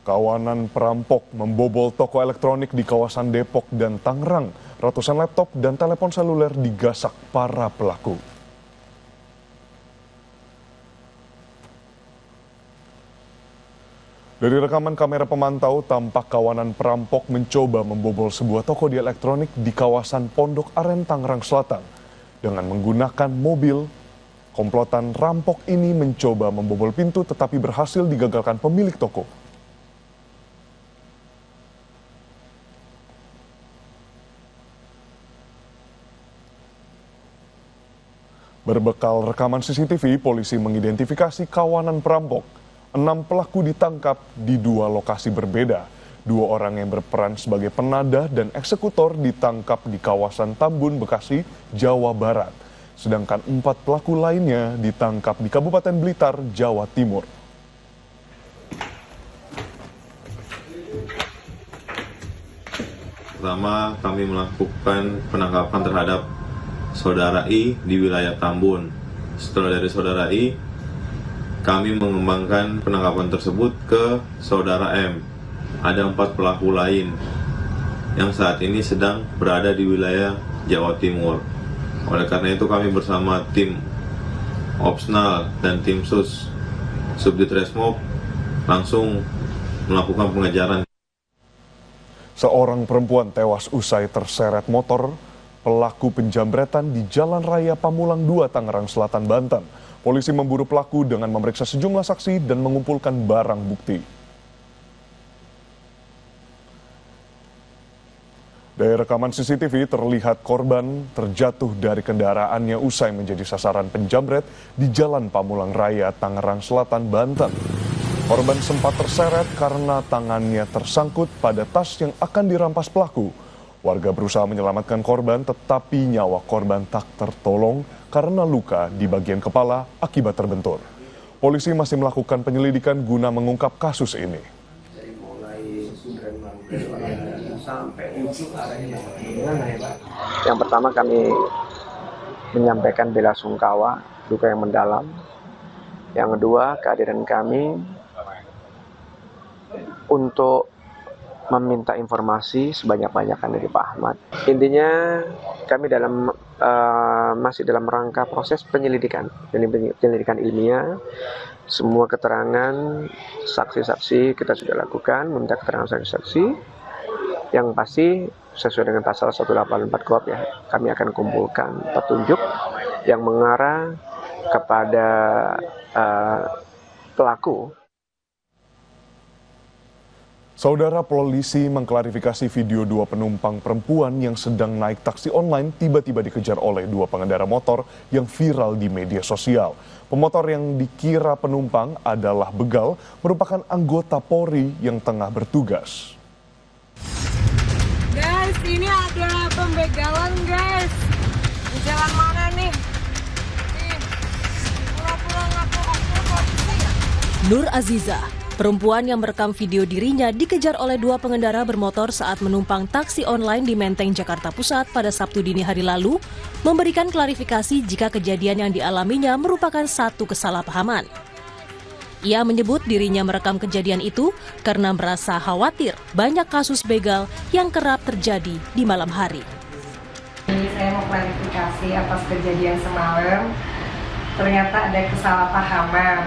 Kawanan perampok membobol toko elektronik di kawasan Depok dan Tangerang. Ratusan laptop dan telepon seluler digasak para pelaku. Dari rekaman kamera pemantau, tampak kawanan perampok mencoba membobol sebuah toko di elektronik di kawasan Pondok Aren, Tangerang Selatan. Dengan menggunakan mobil, komplotan rampok ini mencoba membobol pintu tetapi berhasil digagalkan pemilik toko. Berbekal rekaman CCTV, polisi mengidentifikasi kawanan perampok. 6 pelaku ditangkap di 2 lokasi berbeda. 2 orang yang berperan sebagai penadah dan eksekutor ditangkap di kawasan Tambun, Bekasi, Jawa Barat. Sedangkan 4 pelaku lainnya ditangkap di Kabupaten Blitar, Jawa Timur. Pertama, kami melakukan penangkapan terhadap Saudara I di wilayah Tambun. Setelah dari Saudara I, kami mengembangkan penangkapan tersebut ke Saudara M. Ada 4 pelaku lain yang saat ini sedang berada di wilayah Jawa Timur. Oleh karena itu kami bersama tim Opsnal dan tim Sus Subdit Resmob langsung melakukan pengejaran. Seorang perempuan tewas usai terseret motor pelaku penjambretan di Jalan Raya Pamulang 2, Tangerang Selatan, Banten. Polisi memburu pelaku dengan memeriksa sejumlah saksi dan mengumpulkan barang bukti. Dari rekaman CCTV terlihat korban terjatuh dari kendaraannya usai menjadi sasaran penjambret di Jalan Pamulang Raya, Tangerang Selatan, Banten. Korban sempat terseret karena tangannya tersangkut pada tas yang akan dirampas pelaku. Warga berusaha menyelamatkan korban, tetapi nyawa korban tak tertolong karena luka di bagian kepala akibat terbentur. Polisi masih melakukan penyelidikan guna mengungkap kasus ini. Yang pertama kami menyampaikan bela sungkawa, duka yang mendalam. Yang kedua, kehadiran kami untuk meminta informasi sebanyak-banyaknya dari Pak Ahmad. Intinya kami masih dalam rangka proses penyelidikan ilmiah. Semua keterangan saksi-saksi kita sudah lakukan, meminta keterangan saksi-saksi. Yang pasti sesuai dengan pasal 184 KUHP ya, kami akan kumpulkan petunjuk yang mengarah kepada pelaku. Saudara, polisi mengklarifikasi video 2 penumpang perempuan yang sedang naik taksi online tiba-tiba dikejar oleh 2 pengendara motor yang viral di media sosial. Pemotor yang dikira penumpang adalah begal merupakan anggota Polri yang tengah bertugas. Guys, ini ada pembegalan guys. Di jalan mana nih? Nih, pura-pura ngaku oknum polisi ya? Nur Aziza, perempuan yang merekam video dirinya dikejar oleh 2 pengendara bermotor saat menumpang taksi online di Menteng, Jakarta Pusat pada Sabtu dini hari lalu, memberikan klarifikasi jika kejadian yang dialaminya merupakan satu kesalahpahaman. Ia menyebut dirinya merekam kejadian itu karena merasa khawatir banyak kasus begal yang kerap terjadi di malam hari. Saya mau klarifikasi atas kejadian semalam. Ternyata ada kesalahpahaman.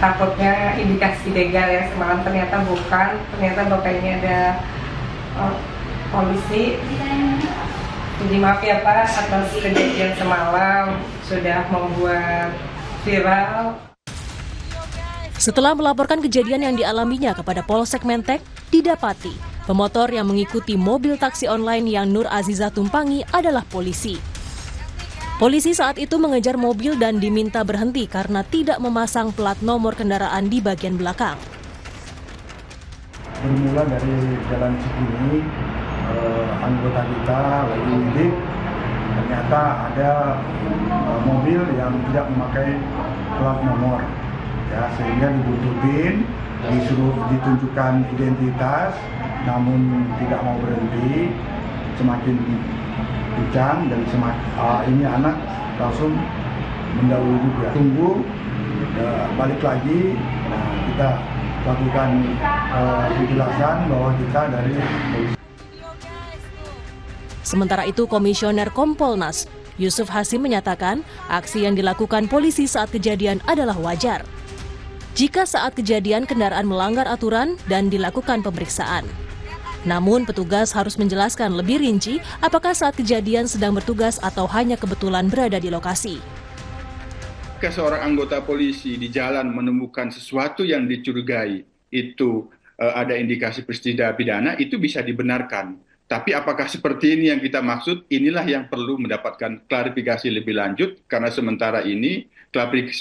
Takutnya indikasi begal ya, semalam ternyata bukan, ternyata bapak ini ada polisi. Jadi maaf ya Pak atas kejadian semalam sudah membuat viral. Setelah melaporkan kejadian yang dialaminya kepada Polsek Menteng, didapati pemotor yang mengikuti mobil taksi online yang Nur Aziza tumpangi adalah polisi. Polisi saat itu mengejar mobil dan diminta berhenti karena tidak memasang plat nomor kendaraan di bagian belakang. Bermula dari Jalan Cikini, anggota kita lagi mudik, ternyata ada mobil yang tidak memakai plat nomor, ya, sehingga dibuntutin, disuruh ditunjukkan identitas, namun tidak mau berhenti, semakin kencang dan ini anak langsung mendahului juga. Tunggu balik lagi, nah, kita lakukan penjelasan bahwa kita dari polisi. Sementara itu, Komisioner Kompolnas Yusuf Hasim menyatakan aksi yang dilakukan polisi saat kejadian adalah wajar. Jika saat kejadian kendaraan melanggar aturan dan dilakukan pemeriksaan. Namun petugas harus menjelaskan lebih rinci apakah saat kejadian sedang bertugas atau hanya kebetulan berada di lokasi. Jika seorang anggota polisi di jalan menemukan sesuatu yang dicurigai, itu ada indikasi peristiwa pidana, itu bisa dibenarkan. Tapi apakah seperti ini yang kita maksud? Inilah yang perlu mendapatkan klarifikasi lebih lanjut, karena sementara ini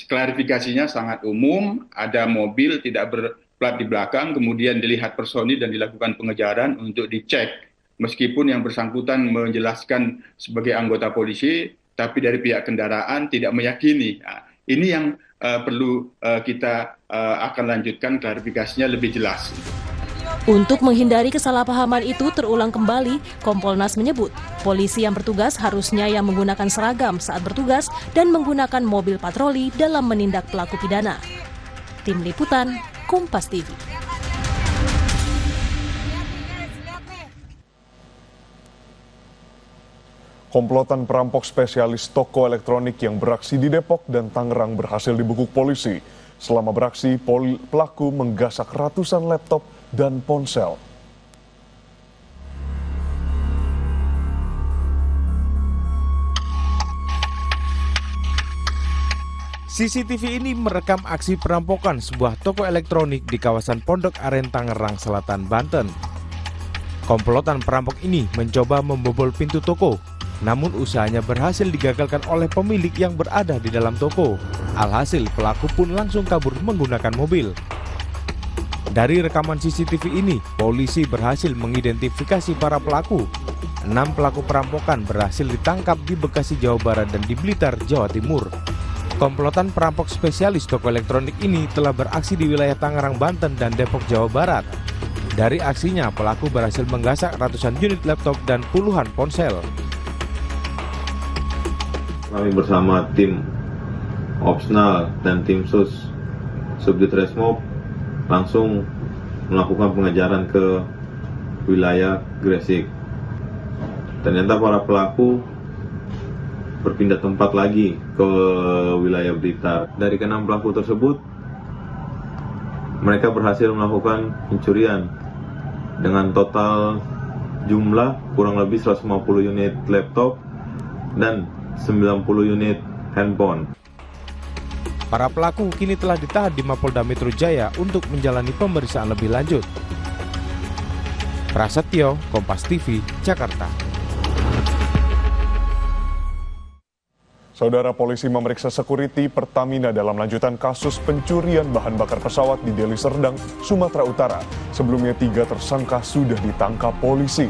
klarifikasinya sangat umum, ada mobil tidak berplat di belakang, kemudian dilihat personil dan dilakukan pengejaran untuk dicek. Meskipun yang bersangkutan menjelaskan sebagai anggota polisi, tapi dari pihak kendaraan tidak meyakini. Nah, ini yang perlu kita akan lanjutkan klarifikasinya lebih jelas. Untuk menghindari kesalahpahaman itu terulang kembali, Kompolnas menyebut polisi yang bertugas harusnya yang menggunakan seragam saat bertugas dan menggunakan mobil patroli dalam menindak pelaku pidana. Tim Liputan, Kompas TV. Komplotan perampok spesialis toko elektronik yang beraksi di Depok dan Tangerang berhasil dibekuk polisi. Selama beraksi, pelaku menggasak ratusan laptop dan ponsel. CCTV ini merekam aksi perampokan sebuah toko elektronik di kawasan Pondok Aren, Tangerang Selatan, Banten. Komplotan perampok ini mencoba membobol pintu toko, namun usahanya berhasil digagalkan oleh pemilik yang berada di dalam toko. Alhasil pelaku pun langsung kabur menggunakan mobil. Dari rekaman CCTV ini, polisi berhasil mengidentifikasi para pelaku. 6 pelaku perampokan berhasil ditangkap di Bekasi, Jawa Barat dan di Blitar, Jawa Timur. Komplotan perampok spesialis toko elektronik ini telah beraksi di wilayah Tangerang, Banten dan Depok, Jawa Barat. Dari aksinya, pelaku berhasil menggasak ratusan unit laptop dan puluhan ponsel. Kami bersama tim Opsnal dan tim Sus Subdit Resmob langsung melakukan pengejaran ke wilayah Gresik. Ternyata para pelaku berpindah tempat lagi ke wilayah Blitar. Dari ke-6 pelaku tersebut, mereka berhasil melakukan pencurian dengan total jumlah kurang lebih 150 unit laptop dan 90 unit handphone. Para pelaku kini telah ditahan di Mapolda Metro Jaya untuk menjalani pemeriksaan lebih lanjut. Prasetyo, Kompas TV, Jakarta. Saudara, polisi memeriksa security Pertamina dalam lanjutan kasus pencurian bahan bakar pesawat di Deli Serdang, Sumatera Utara. Sebelumnya 3 tersangka sudah ditangkap polisi.